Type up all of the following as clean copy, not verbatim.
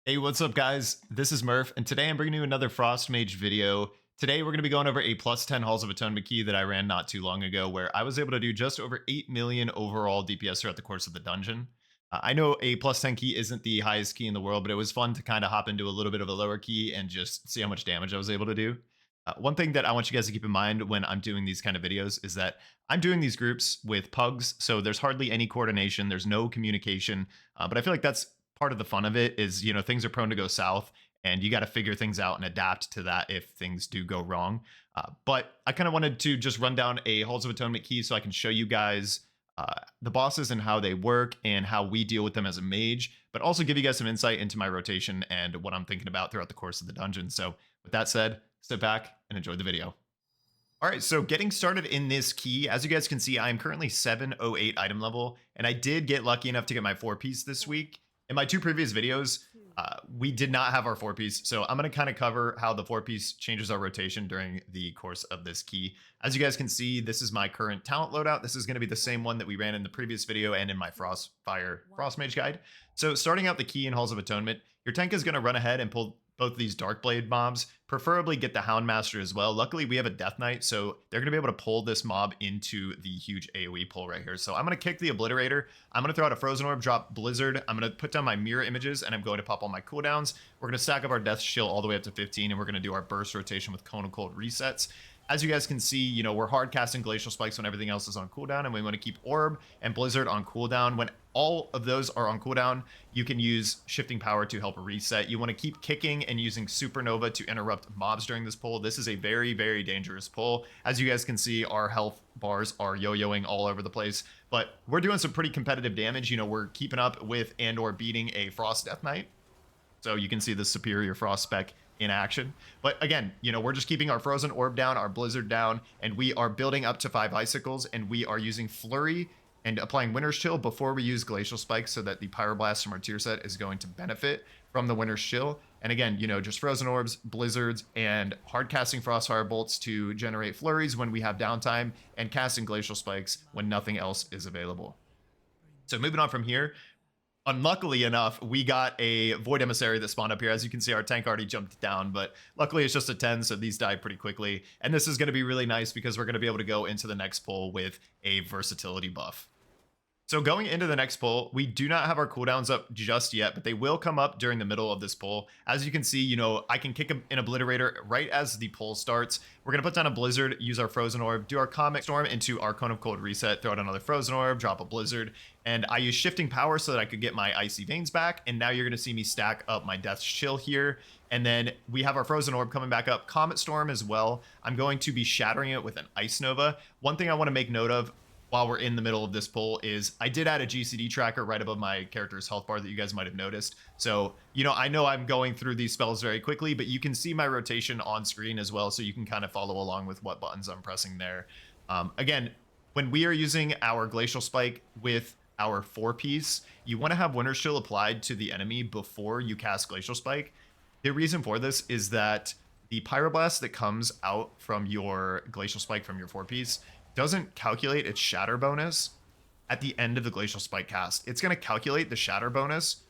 Hey, what's up, guys? This is Murph, and today I'm bringing you another Frost Mage video. Today, we're going to be going over a plus 10 Halls of Atonement key that I ran not too long ago, where I was able to do just over 8 million overall DPS throughout the course of the dungeon. I know a plus 10 key isn't the highest key in the world, but it was fun to kind of hop into a little bit of a lower key and just see how much damage I was able to do. One thing that I want you guys to keep in mind when I'm doing these kind of videos is that I'm doing these groups with pugs, so there's hardly any coordination, there's no communication, but I feel like that's part of the fun of it is, things are prone to go south and you got to figure things out and adapt to that if things do go wrong. But I kind of wanted to just run down a Halls of Atonement key so I can show you guys the bosses and how they work and how we deal with them as a mage, but also give you guys some insight into my rotation and what I'm thinking about throughout the course of the dungeon. So with that said, sit back and enjoy the video. All right, so getting started in this key, as you guys can see, I am currently 708 item level, and I did get lucky enough to get my 4-piece this week. In my two previous videos, we did not have our 4-piece, so I'm going to kind of cover how the 4-piece changes our rotation during the course of this key. As you guys can see, this is my current talent loadout. This is going to be the same one that we ran in the previous video and in my Frost Mage guide. So starting out the key in Halls of Atonement, your tank is going to run ahead and pull both of these Darkblade mobs, preferably get the Houndmaster as well. Luckily, we have a Death Knight, so they're going to be able to pull this mob into the huge AoE pull right here. So I'm going to kick the Obliterator. I'm going to throw out a Frozen Orb, drop Blizzard. I'm going to put down my mirror images, and I'm going to pop all my cooldowns. We're going to stack up our Death Shield all the way up to 15, and we're going to do our burst rotation with Cone of Cold resets. As you guys can see, we're hard casting Glacial Spikes when everything else is on cooldown, and we want to keep Orb and Blizzard on cooldown. When all of those are on cooldown, you can use Shifting Power to help reset. You want to keep kicking and using Supernova to interrupt mobs during this pull. This is a very, very dangerous pull. As you guys can see, our health bars are yo-yoing all over the place, but we're doing some pretty competitive damage. We're keeping up with and or beating a Frost Death Knight. So you can see the superior Frost spec in action. But again, we're just keeping our Frozen Orb down, our Blizzard down, and we are building up to 5 Icicles, and we are using Flurry and applying Winter's Chill before we use Glacial Spikes so that the Pyroblast from our tier set is going to benefit from the Winter's Chill. And again, just Frozen Orbs, Blizzards, and hard casting Frostfire Bolts to generate Flurries when we have downtime, and casting Glacial Spikes when nothing else is available. So moving on from here, unluckily enough, we got a Void Emissary that spawned up here. As you can see, our tank already jumped down, but luckily it's just a 10, so these die pretty quickly. And this is going to be really nice because we're going to be able to go into the next pull with a versatility buff. So going into the next pull, we do not have our cooldowns up just yet, but they will come up during the middle of this pull. As you can see, I can kick an Obliterator right as the pull starts. We're going to put down a Blizzard, use our Frozen Orb, do our Comic Storm into our Cone of Cold reset, throw out another Frozen Orb, drop a Blizzard, and I use Shifting Power so that I could get my Icy Veins back, and now you're going to see me stack up my Death Chill here. And then we have our Frozen Orb coming back up, Comet Storm as well. I'm going to be shattering it with an Ice Nova. One thing I want to make note of while we're in the middle of this pull is I did add a GCD tracker right above my character's health bar that you guys might have noticed. So, I know I'm going through these spells very quickly, but you can see my rotation on screen as well, so you can kind of follow along with what buttons I'm pressing there. Again, when we are using our Glacial Spike with our 4-piece, you want to have Winter's Chill applied to the enemy before you cast Glacial Spike. The reason for this is that the Pyroblast that comes out from your Glacial Spike from your 4-piece doesn't calculate its shatter bonus at the end of the Glacial Spike cast. It's going to calculate the shatter bonus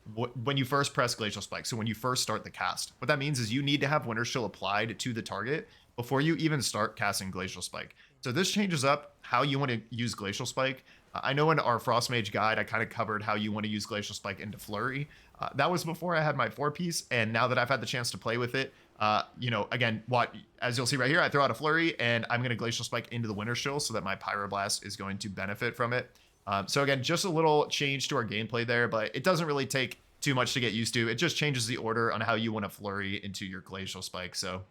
when you first press Glacial Spike, so when you first start the cast. What that means is you need to have Winter's Chill applied to the target before you even start casting Glacial Spike. So this changes up how you want to use Glacial Spike. I know in our Frost Mage guide, I kind of covered how you want to use Glacial Spike into Flurry. That was before I had my 4-piece, and now that I've had the chance to play with it, again, as you'll see right here, I throw out a Flurry, and I'm going to Glacial Spike into the Winter's Chill so that my Pyroblast is going to benefit from it. So again, just a little change to our gameplay there, but it doesn't really take too much to get used to. It just changes the order on how you want to Flurry into your Glacial Spike. So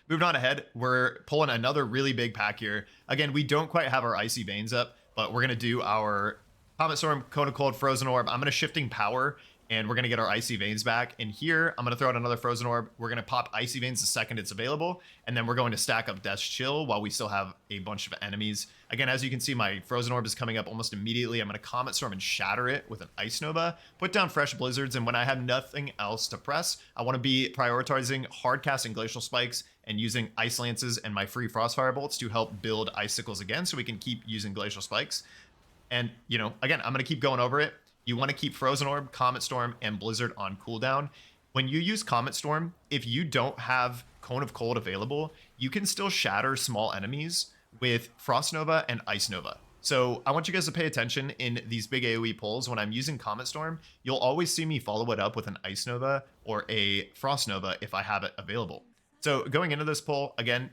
moving on ahead, we're pulling another really big pack here. Again, we don't quite have our Icy Veins up, but we're going to do our Comet Storm, Cone of Cold, Frozen Orb. I'm going to Shifting Power, and we're going to get our Icy Veins back. And here, I'm going to throw out another Frozen Orb. We're going to pop Icy Veins the second it's available, and then we're going to stack up Death's Chill while we still have a bunch of enemies. Again, as you can see, my Frozen Orb is coming up almost immediately. I'm going to Comet Storm and shatter it with an Ice Nova, put down fresh Blizzards, and when I have nothing else to press, I want to be prioritizing hard casting Glacial Spikes and using Ice Lances and my free Frostfire Bolts to help build Icicles again so we can keep using Glacial Spikes. And, again, I'm going to keep going over it. you want to keep Frozen Orb, Comet Storm, and Blizzard on cooldown. When you use Comet Storm, if you don't have Cone of Cold available, you can still shatter small enemies with Frost Nova and Ice Nova. So I want you guys to pay attention in these big AoE pulls. When I'm using Comet Storm, you'll always see me follow it up with an Ice Nova or a Frost Nova if I have it available. So going into this pull, again,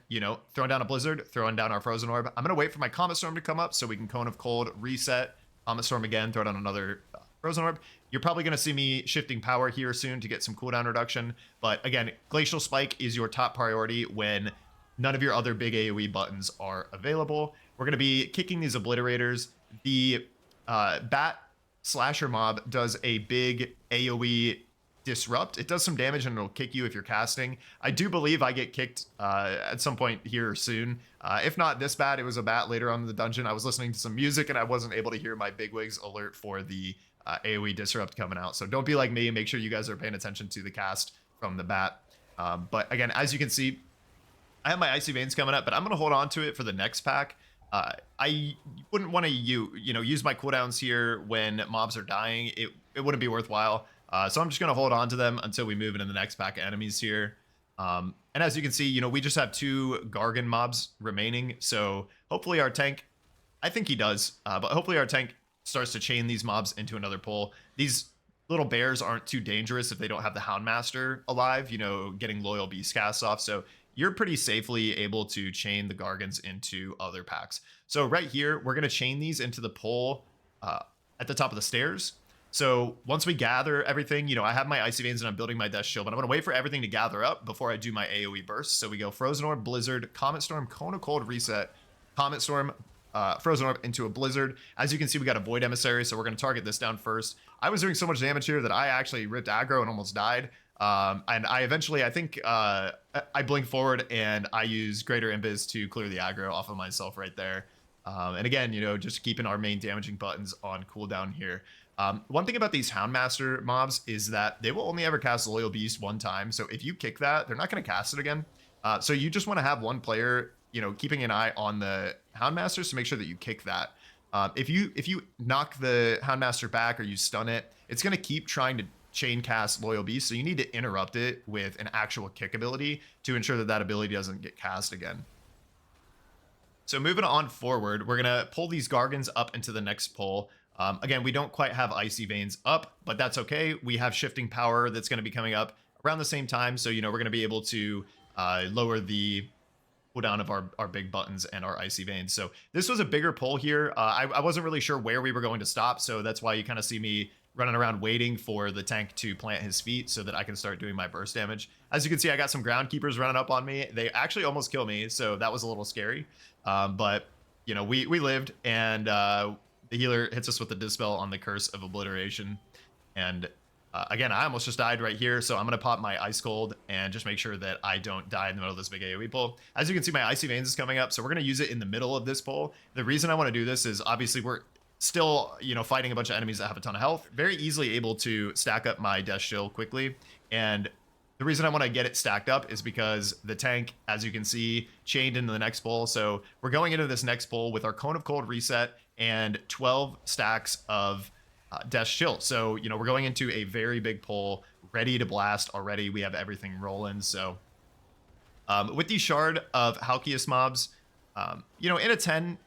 throwing down a Blizzard, throwing down our Frozen Orb. I'm going to wait for my Comet Storm to come up so we can Cone of Cold, reset, Comet Storm again, throw down another Frozen Orb. You're probably going to see me shifting power here soon to get some cooldown reduction. But again, Glacial Spike is your top priority when none of your other big AoE buttons are available. We're going to be kicking these Obliterators. The Bat Slasher mob does a big AoE disrupt. It does some damage and it'll kick you if you're casting. I do believe I get kicked at some point here soon. If not this bat, it was a bat later on in the dungeon. I was listening to some music and I wasn't able to hear my bigwigs alert for the AoE disrupt coming out. So don't be like me. Make sure you guys are paying attention to the cast from the bat. But again, as you can see, I have my Icy Veins coming up, but I'm going to hold on to it for the next pack. I wouldn't want to use my cooldowns here when mobs are dying. It wouldn't be worthwhile. So I'm just going to hold on to them until we move into the next pack of enemies here. And as you can see, we just have 2 Gargan mobs remaining. So hopefully our tank, I think he does, but hopefully our tank starts to chain these mobs into another pull. These little bears aren't too dangerous if they don't have the Houndmaster alive, getting loyal beast casts off. So you're pretty safely able to chain the Gargans into other packs. So right here, we're going to chain these into the pull at the top of the stairs. So once we gather everything, I have my Icy Veins and I'm building my Death Shield, but I'm going to wait for everything to gather up before I do my AoE burst. So we go Frozen Orb, Blizzard, Comet Storm, Cone of Cold, reset, Comet Storm, Frozen Orb into a Blizzard. As you can see, we got a Void Emissary, so we're going to target this down first. I was doing so much damage here that I actually ripped aggro and almost died. And I eventually, I think I blink forward and I use Greater Invis to clear the aggro off of myself right there. And again, just keeping our main damaging buttons on cooldown here. One thing about these Houndmaster mobs is that they will only ever cast Loyal Beast one time. So if you kick that, they're not going to cast it again. So you just want to have one player, keeping an eye on the Houndmasters to make sure that you kick that. If you knock the Houndmaster back or you stun it, it's going to keep trying to chain cast Loyal Beast. So you need to interrupt it with an actual kick ability to ensure that that ability doesn't get cast again. So moving on forward, we're going to pull these Gargans up into the next pull. Again, we don't quite have Icy Veins up, but that's okay. We have Shifting Power that's going to be coming up around the same time. So, we're going to be able to lower the cooldown of our big buttons and our Icy Veins. So this was a bigger pull here. I wasn't really sure where we were going to stop. So that's why you kind of see me running around waiting for the tank to plant his feet so that I can start doing my burst damage. As you can see, I got some Groundkeepers running up on me. They actually almost killed me, so that was a little scary. But, we lived, and the healer hits us with the Dispel on the Curse of Obliteration. And again, I almost just died right here, so I'm going to pop my Ice Cold and just make sure that I don't die in the middle of this big AoE pull. As you can see, my Icy Veins is coming up, so we're going to use it in the middle of this pull. The reason I want to do this is obviously we're still, fighting a bunch of enemies that have a ton of health. Very easily able to stack up my Death Shield quickly. And the reason I want to get it stacked up is because the tank, as you can see, chained into the next pull. So we're going into this next pull with our Cone of Cold reset and 12 stacks of Death Shield. So, we're going into a very big pull, ready to blast already. We have everything rolling. So with the Shard of Halkias mobs, in a 10,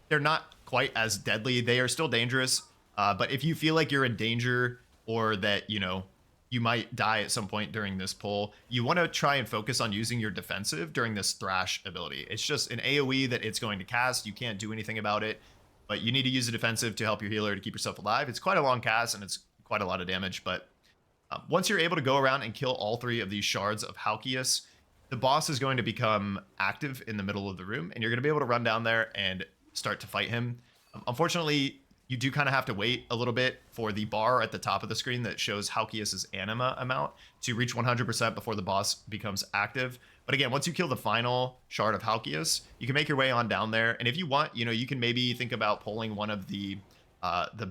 they're not quite as deadly. They are still dangerous. But if you feel like you're in danger or that, you might die at some point during this pull, you want to try and focus on using your defensive during this Thrash ability. It's just an AoE that it's going to cast. You can't do anything about it, but you need to use a defensive to help your healer to keep yourself alive. It's quite a long cast and it's quite a lot of damage, but once you're able to go around and kill all 3 of these Shards of Halkias, the boss is going to become active in the middle of the room, and you're going to be able to run down there and start to fight him. Unfortunately, you do kind of have to wait a little bit for the bar at the top of the screen that shows Halkias' anima amount to reach 100% before the boss becomes active. But again, once you kill the final Shard of Halkias, you can make your way on down there. And if you want, you can maybe think about pulling one of the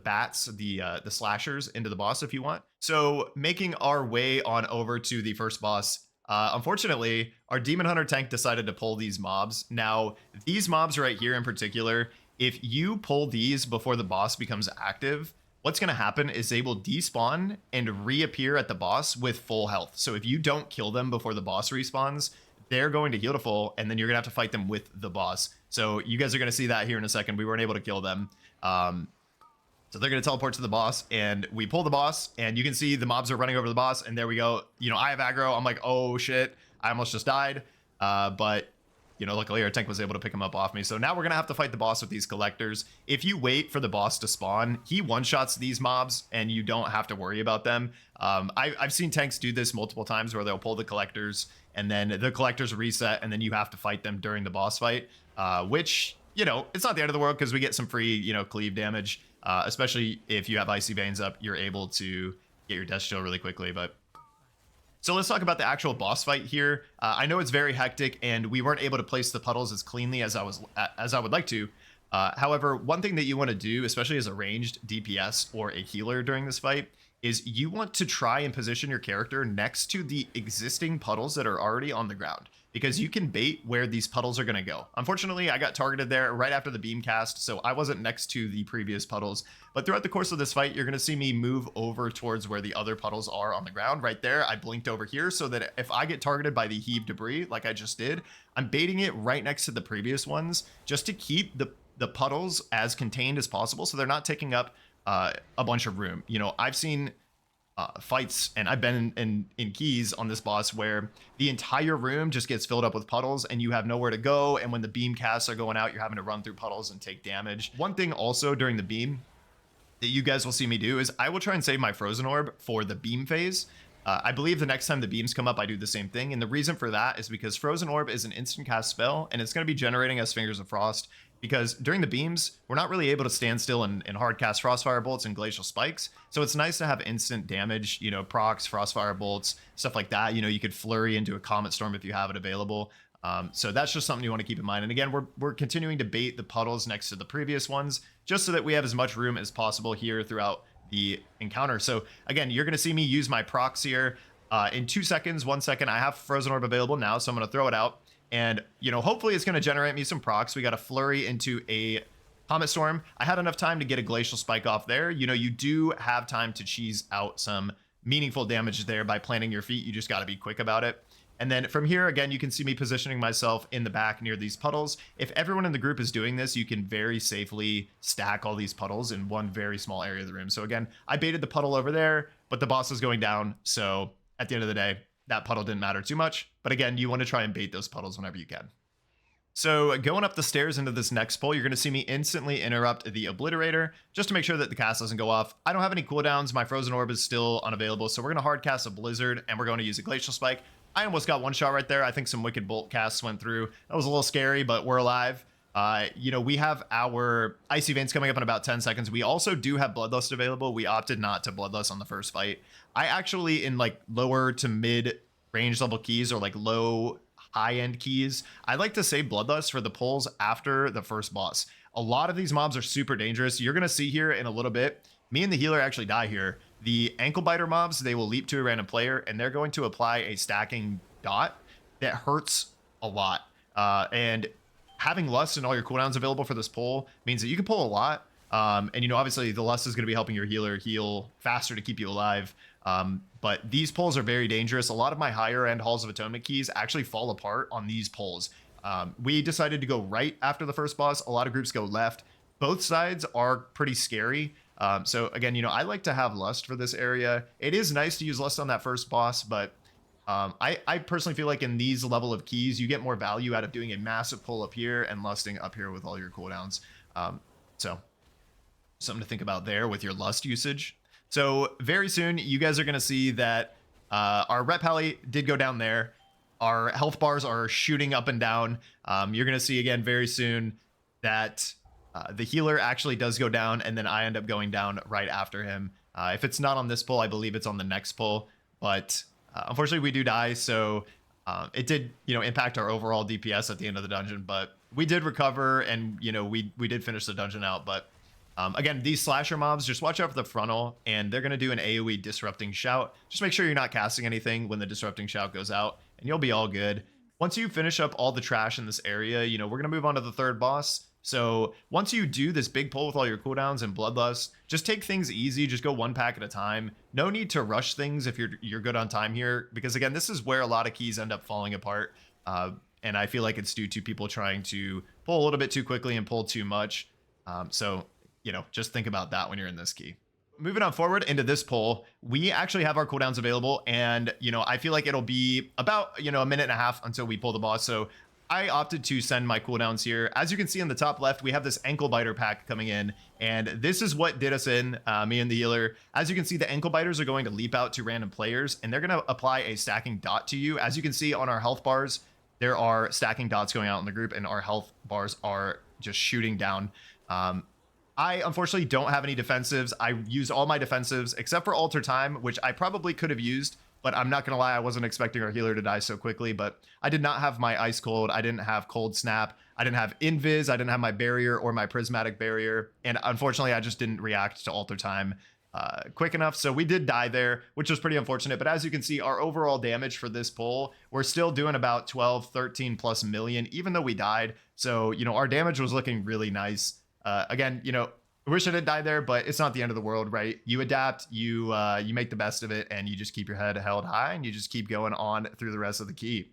bats, the slashers into the boss if you want. So making our way on over to the first boss, unfortunately, our Demon Hunter tank decided to pull these mobs. Now, these mobs right here in particular, if you pull these before the boss becomes active, what's going to happen is they will despawn and reappear at the boss with full health. So if you don't kill them before the boss respawns, they're going to heal to full, and then you're going to have to fight them with the boss. So you guys are going to see that here in a second. We weren't able to kill them. So they're going to teleport to the boss, and we pull the boss, and you can see the mobs are running over the boss, and there we go. You know, I have aggro. I'm like, oh shit, I almost just died. But, you know, luckily our tank was able to pick him up off me. So now we're going to have to fight the boss with these collectors. If you wait for the boss to spawn, he one-shots these mobs, and you don't have to worry about them. I've seen tanks do this multiple times where they'll pull the collectors, and then the collectors reset, and then you have to fight them during the boss fight, which, you know, it's not the end of the world because we get some free, you know, cleave damage. Especially if you have Icy Veins up, you're able to get your Death Shield really quickly. But so let's talk about the actual boss fight here. I know it's very hectic, and we weren't able to place the puddles as cleanly as I would like to. However, one thing that you want to do, especially as a ranged DPS or a healer during this fight, is you want to try and position your character next to the existing puddles that are already on the ground, because you can bait where these puddles are going to go. Unfortunately, I got targeted there right after the beam cast, so I wasn't next to the previous puddles. But throughout the course of this fight, you're going to see me move over towards where the other puddles are on the ground. Right there, I blinked over here so that if I get targeted by the heave debris, like I just did, I'm baiting it right next to the previous ones just to keep the puddles as contained as possible so they're not taking up a bunch of room. You know, I've seen fights, and I've been in keys on this boss where the entire room just gets filled up with puddles and you have nowhere to go, and when the beam casts are going out, you're having to run through puddles and take damage. One thing also during the beam that you guys will see me do is I will try and save my frozen orb for the beam phase. I believe the next time the beams come up, I do the same thing. And the reason for that is because Frozen Orb is an instant cast spell, and it's going to be generating us Fingers of Frost, because during the beams, we're not really able to stand still and hard cast Frostfire Bolts and Glacial Spikes. So it's nice to have instant damage, you know, procs, Frostfire Bolts, stuff like that. You know, you could flurry into a Comet Storm if you have it available. So that's just something you want to keep in mind. And again, we're continuing to bait the puddles next to the previous ones, just so that we have as much room as possible here throughout the encounter. So again, you're going to see me use my procs here in 2 seconds, 1 second. I have Frozen Orb available now, so I'm going to throw it out. And, you know, hopefully it's going to generate me some procs. We got a flurry into a Comet Storm. I had enough time to get a Glacial Spike off there. You know, you do have time to cheese out some meaningful damage there by planting your feet. You just got to be quick about it. And then from here, again, you can see me positioning myself in the back near these puddles. If everyone in the group is doing this, you can very safely stack all these puddles in one very small area of the room. So again, I baited the puddle over there, but the boss is going down. So at the end of the day, that puddle didn't matter too much. But again, you want to try and bait those puddles whenever you can. So going up the stairs into this next pull, you're going to see me instantly interrupt the Obliterator just to make sure that the cast doesn't go off. I don't have any cooldowns. My Frozen Orb is still unavailable. So we're going to hard cast a Blizzard, and we're going to use a Glacial Spike. I almost got one shot right there. I think some Wicked Bolt casts went through. That was a little scary, but we're alive. You know, we have our Icy Veins coming up in about 10 seconds. We also do have Bloodlust available. We opted not to Bloodlust on the first fight. I actually, in like lower to mid range level keys, or like low high end keys, I like to save Bloodlust for the pulls after the first boss. A lot of these mobs are super dangerous. You're going to see here in a little bit, me and the healer actually die here. The ankle biter mobs, they will leap to a random player, and they're going to apply a stacking dot that hurts a lot. And having Lust and all your cooldowns available for this pull means that you can pull a lot. And, you know, obviously the Lust is going to be helping your healer heal faster to keep you alive. But these pulls are very dangerous. A lot of my higher end Halls of Atonement keys actually fall apart on these pulls. We decided to go right after the first boss. A lot of groups go left. Both sides are pretty scary. So again, you know, I like to have Lust for this area. It is nice to use Lust on that first boss, but I personally feel like in these level of keys, you get more value out of doing a massive pull up here and lusting up here with all your cooldowns. So something to think about there with your Lust usage. So very soon, you guys are going to see that our rep heli did go down there. Our health bars are shooting up and down. You're going to see again very soon that the healer actually does go down, and then I end up going down right after him. If it's not on this pull, I believe it's on the next pull. But unfortunately, we do die, so it did, you know, impact our overall DPS at the end of the dungeon. But we did recover, and you know, we did finish the dungeon out. But again, these slasher mobs, just watch out for the frontal, and they're going to do an AoE disrupting shout. Just make sure you're not casting anything when the disrupting shout goes out, and you'll be all good. Once you finish up all the trash in this area, you know, we're going to move on to the third boss. So once you do this big pull with all your cooldowns and bloodlust, just take things easy. Just go one pack at a time. No need to rush things if you're good on time here, because again, this is where a lot of keys end up falling apart. And I feel like it's due to people trying to pull a little bit too quickly and pull too much. So, just think about that when you're in this key. Moving on forward into this pull, we actually have our cooldowns available, and I feel like it'll be about a minute and a half until we pull the boss. So I opted to send my cooldowns here. As you can see in the top left, we have this ankle biter pack coming in, and this is what did us in, me and the healer. As you can see, the ankle biters are going to leap out to random players, and they're going to apply a stacking dot to you. As you can see on our health bars, there are stacking dots going out in the group, and our health bars are just shooting down. I unfortunately don't have any defensives. I used all my defensives except for Alter Time, which I probably could have used, but I'm not going to lie, I wasn't expecting our healer to die so quickly. But I did not have my Ice Cold. I didn't have Cold Snap. I didn't have Invis. I didn't have my barrier or my Prismatic Barrier. And unfortunately, I just didn't react to Alter Time quick enough. So we did die there, which was pretty unfortunate. But as you can see, our overall damage for this pull, we're still doing about 12, 13 plus million, even though we died. So, our damage was looking really nice. Again, I wish I didn't die there, but it's not the end of the world, right? You adapt, you make the best of it, and you just keep your head held high, and you just keep going on through the rest of the key.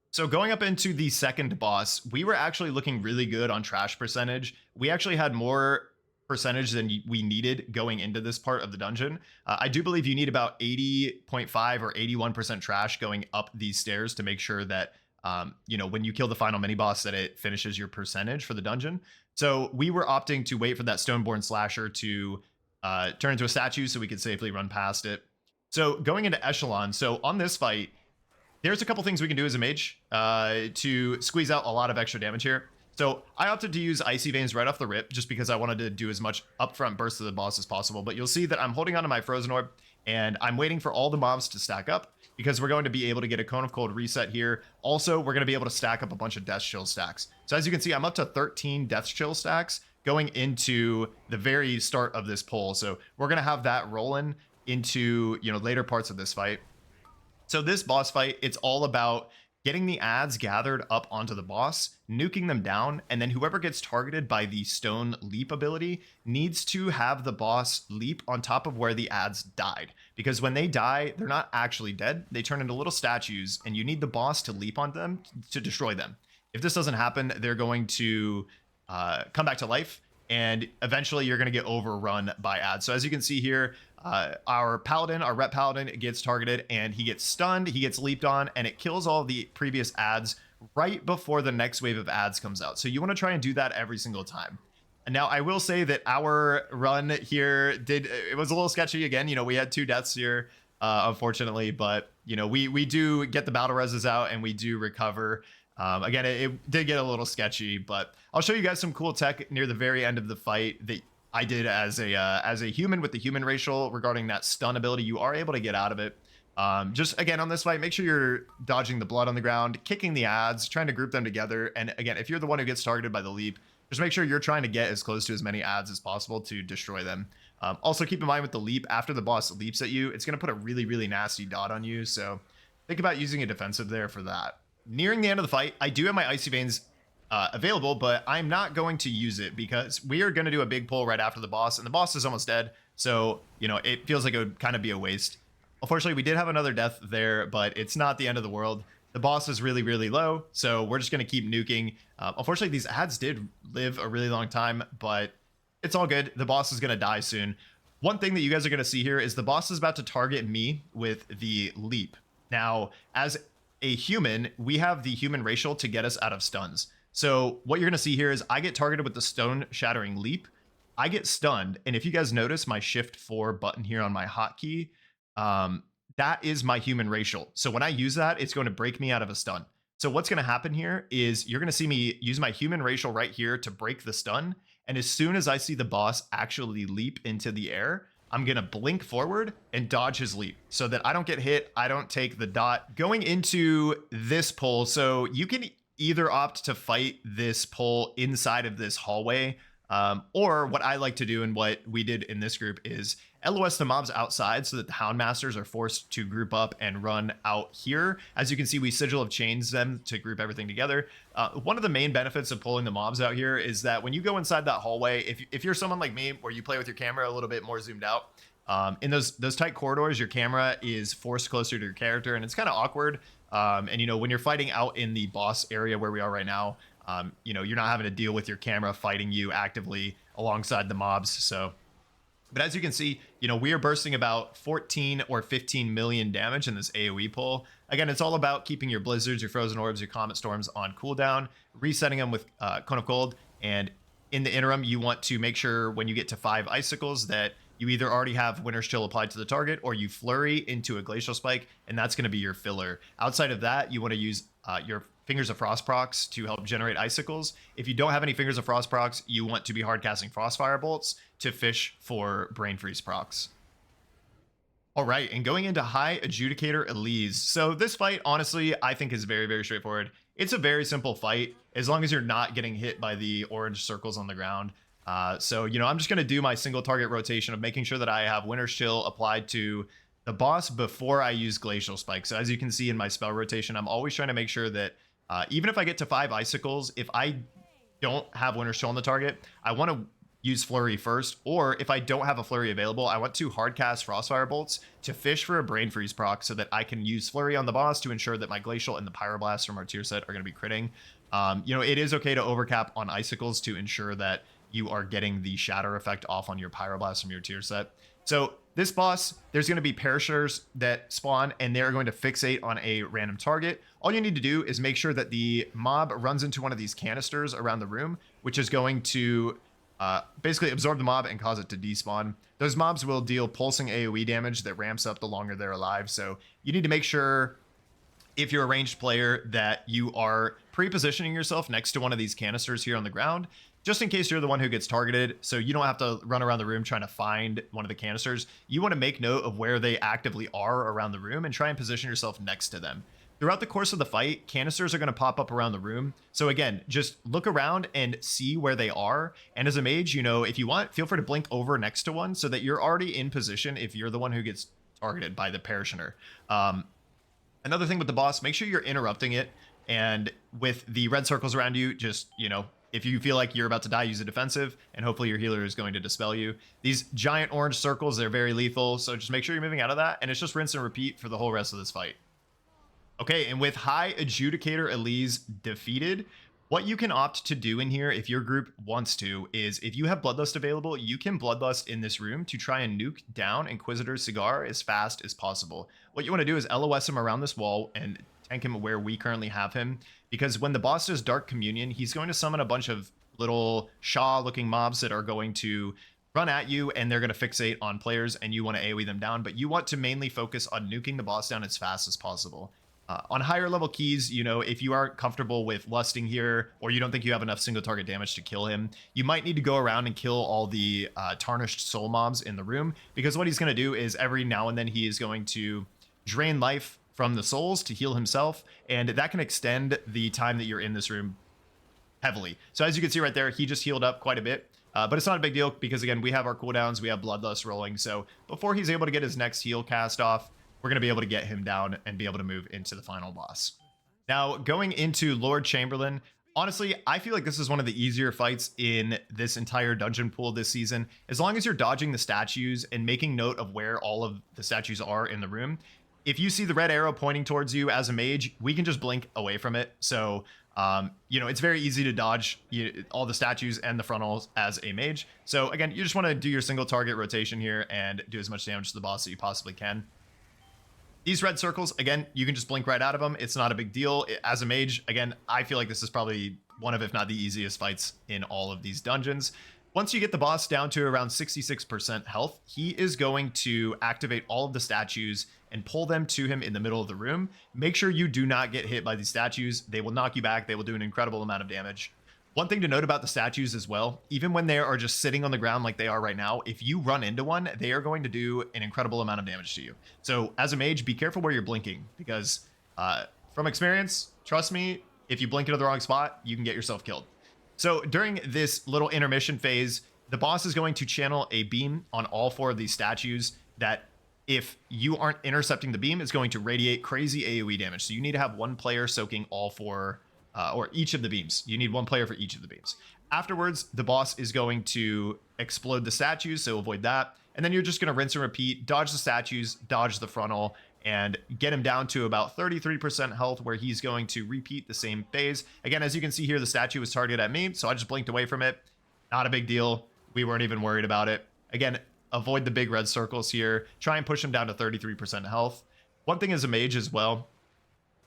So going up into the second boss, we were actually looking really good on trash percentage. We actually had more percentage than we needed going into this part of the dungeon. I do believe you need about 80.5 or 81% trash going up these stairs to make sure that when you kill the final mini boss, that it finishes your percentage for the dungeon. So we were opting to wait for that Stoneborn Slasher to turn into a statue so we could safely run past it. So going into Echelon, so on this fight, there's a couple things we can do as a mage to squeeze out a lot of extra damage here. So I opted to use Icy Veins right off the rip just because I wanted to do as much upfront burst to the boss as possible. But you'll see that I'm holding onto my Frozen Orb, and I'm waiting for all the mobs to stack up because we're going to be able to get a Cone of Cold reset here. Also, we're going to be able to stack up a bunch of Death Chill stacks. So as you can see, I'm up to 13 Death Chill stacks going into the very start of this pull. So we're going to have that rolling into, later parts of this fight. So this boss fight, it's all about getting the adds gathered up onto the boss, nuking them down, and then whoever gets targeted by the stone leap ability needs to have the boss leap on top of where the adds died. Because when they die, they're not actually dead. They turn into little statues, and you need the boss to leap on them to destroy them. If this doesn't happen, they're going to come back to life, and eventually you're going to get overrun by adds. So as you can see here, our paladin, our rep paladin, gets targeted and he gets stunned, he gets leaped on, and it kills all the previous adds right before the next wave of adds comes out. So you want to try and do that every single time. And now I will say that our run here it was a little sketchy again. We had 2 deaths here, unfortunately, but we do get the battle reses out and we do recover. Again, it did get a little sketchy, but I'll show you guys some cool tech near the very end of the fight that I did as a human with the human racial regarding that stun ability. You are able to get out of it. Just again on this fight, make sure you're dodging the blood on the ground, kicking the adds, trying to group them together. And again, if you're the one who gets targeted by the leap, just make sure you're trying to get as close to as many adds as possible to destroy them. Also keep in mind with the leap, after the boss leaps at you, it's going to put a really, really nasty dot on you. So think about using a defensive there for that. Nearing the end of the fight, I do have my Icy Veins available, but I'm not going to use it because we are going to do a big pull right after the boss, and the boss is almost dead. So, it feels like it would kind of be a waste. Unfortunately, we did have another death there, but it's not the end of the world. The boss is really, really low, so we're just going to keep nuking. Unfortunately, these adds did live a really long time, but it's all good. The boss is going to die soon. One thing that you guys are going to see here is the boss is about to target me with the leap. Now, as a human, we have the human racial to get us out of stuns. So what you're going to see here is I get targeted with the stone shattering leap. I get stunned. And if you guys notice my shift 4 button here on my hotkey, that is my human racial. So when I use that, it's going to break me out of a stun. So what's going to happen here is you're going to see me use my human racial right here to break the stun. And as soon as I see the boss actually leap into the air, I'm going to blink forward and dodge his leap so that I don't get hit. I don't take the dot. Going into this pull, so you can either opt to fight this pull inside of this hallway, or what I like to do and what we did in this group is LOS the mobs outside so that the Houndmasters are forced to group up and run out here. As you can see, we Sigil of Chains them to group everything together. One of the main benefits of pulling the mobs out here is that when you go inside that hallway, if you're someone like me where you play with your camera a little bit more zoomed out, in those tight corridors, your camera is forced closer to your character, and it's kind of awkward. And you know, when you're fighting out in the boss area where we are right now, you know, you're not having to deal with your camera fighting you actively alongside the mobs. So, but as you can see, you know, we are bursting about 14 or 15 million damage in this AoE pull. Again, it's all about keeping your blizzards, your frozen orbs, your comet storms on cooldown, resetting them with Cone of Cold, and in the interim, you want to make sure when you get to 5 icicles that you either already have Winter's Chill applied to the target, or you flurry into a Glacial Spike, and that's going to be your filler. Outside of that, you want to use your Fingers of Frost procs to help generate icicles. If you don't have any Fingers of Frost procs, you want to be hard casting Frostfire bolts to fish for Brain Freeze procs. All right, and going into High Adjudicator Aleez. So this fight, honestly, I think is very, very straightforward. It's a very simple fight, as long as you're not getting hit by the orange circles on the ground. So, you know, I'm just going to do my single target rotation of making sure that I have Winter's Chill applied to the boss before I use Glacial Spike. So as you can see in my spell rotation, I'm always trying to make sure that even if I get to 5 icicles, if I don't have Winter's Chill on the target, I want to use Flurry first, or if I don't have a Flurry available, I want to hardcast Frostfire bolts to fish for a Brain Freeze proc so that I can use Flurry on the boss to ensure that my Glacial and the Pyroblast from our tier set are going to be critting. You know, it is okay to overcap on icicles to ensure that you are getting the shatter effect off on your Pyroblast from your tier set. So this boss, there's going to be perishers that spawn, and they're going to fixate on a random target. All you need to do is make sure that the mob runs into one of these canisters around the room, which is going to basically absorb the mob and cause it to despawn. Those mobs will deal pulsing AoE damage that ramps up the longer they're alive. So you need to make sure, if you're a ranged player, that you are pre-positioning yourself next to one of these canisters here on the ground, just in case you're the one who gets targeted, so you don't have to run around the room trying to find one of the canisters. You want to make note of where they actively are around the room and try and position yourself next to them. Throughout the course of the fight, canisters are going to pop up around the room. So again, just look around and see where they are. And as a mage, you know, if you want, feel free to blink over next to one so that you're already in position if you're the one who gets targeted by the Perisher. Another thing with the boss, make sure you're interrupting it. And with the red circles around you, just, you know, if you feel like you're about to die, use a defensive, and hopefully your healer is going to dispel you. These giant orange circles, they're very lethal, so just make sure you're moving out of that, and it's just rinse and repeat for the whole rest of this fight. Okay, and with High Adjudicator Aleez defeated, what you can opt to do in here, if your group wants to, is if you have Bloodlust available, you can Bloodlust in this room to try and nuke down Inquisitor Sigar as fast as possible. What you want to do is LOS him around this wall and tank him where we currently have him, because when the boss does Dark Communion, he's going to summon a bunch of little Shaw-looking mobs that are going to run at you, and they're going to fixate on players, and you want to AoE them down, but you want to mainly focus on nuking the boss down as fast as possible. On higher level keys, you know, if you aren't comfortable with lusting here, or you don't think you have enough single target damage to kill him, you might need to go around and kill all the tarnished soul mobs in the room, because what he's going to do is every now and then he is going to drain life from the souls to heal himself, and that can extend the time that you're in this room heavily. So as you can see right there, he just healed up quite a bit, but it's not a big deal because, again, we have our cooldowns, we have Bloodlust rolling, so before he's able to get his next heal cast off, we're going to be able to get him down and be able to move into the final boss. Now, going into Lord Chamberlain, honestly, I feel like this is one of the easier fights in this entire dungeon pool this season. As long as you're dodging the statues and making note of where all of the statues are in the room, if you see the red arrow pointing towards you as a mage, we can just blink away from it. So, you know, it's very easy to dodge all the statues and the frontals as a mage. So again, you just want to do your single target rotation here and do as much damage to the boss that you possibly can. These red circles, again, you can just blink right out of them. It's not a big deal. As a mage, again, I feel like this is probably one of, if not the easiest fights in all of these dungeons. Once you get the boss down to around 66% health, he is going to activate all of the statues and pull them to him in the middle of the room. Make sure you do not get hit by these statues. They will knock you back. They will do an incredible amount of damage. One thing to note about the statues as well, even when they are just sitting on the ground like they are right now, if you run into one, they are going to do an incredible amount of damage to you. So as a mage, be careful where you're blinking, because from experience, trust me, if you blink into the wrong spot, you can get yourself killed. So during this little intermission phase, the boss is going to channel a beam on all 4 of these statues that, if you aren't intercepting the beam, is going to radiate crazy AoE damage. So you need to have one player soaking all 4 or each of the beams. You need one player for each of the beams. Afterwards, the boss is going to explode the statues, so avoid that. And then you're just going to rinse and repeat, dodge the statues, dodge the frontal, and get him down to about 33% health, where he's going to repeat the same phase. Again, as you can see here, the statue was targeted at me, so I just blinked away from it. Not a big deal. We weren't even worried about it. Again, avoid the big red circles here. Try and push him down to 33% health. One thing as a mage as well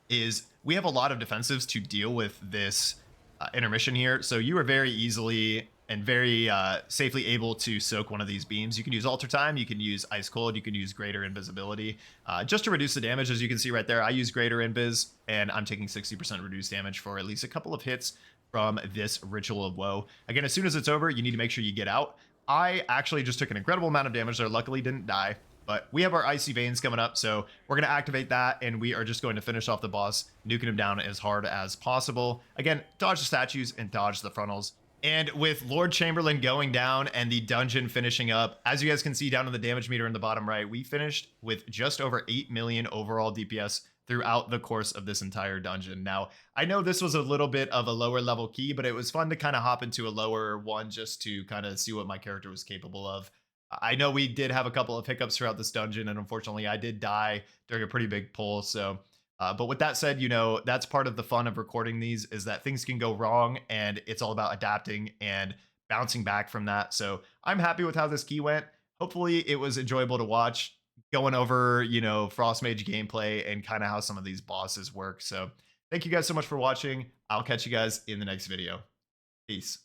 is we have a lot of defensives to deal with this intermission here. So you are very easily and very safely able to soak one of these beams. You can use Alter Time, you can use Ice Cold, you can use Greater Invisibility. Just to reduce the damage, as you can see right there, I use Greater Invis, and I'm taking 60% reduced damage for at least a couple of hits from this Ritual of Woe. Again, as soon as it's over, you need to make sure you get out. I actually just took an incredible amount of damage there, luckily didn't die. But we have our Icy Veins coming up, so we're going to activate that, and we are just going to finish off the boss, nuking him down as hard as possible. Again, dodge the statues and dodge the frontals. And with Lord Chamberlain going down and the dungeon finishing up, as you guys can see down on the damage meter in the bottom right, we finished with just over 8 million overall DPS throughout the course of this entire dungeon. Now, I know this was a little bit of a lower level key, but it was fun to kind of hop into a lower one just to kind of see what my character was capable of. I know we did have a couple of hiccups throughout this dungeon, and unfortunately I did die during a pretty big pull. So, but with that said, you know, that's part of the fun of recording these, is that things can go wrong, and it's all about adapting and bouncing back from that. So I'm happy with how this key went. Hopefully it was enjoyable to watch, going over, you know, Frost Mage gameplay and kind of how some of these bosses work. So thank you guys so much for watching. I'll catch you guys in the next video. Peace.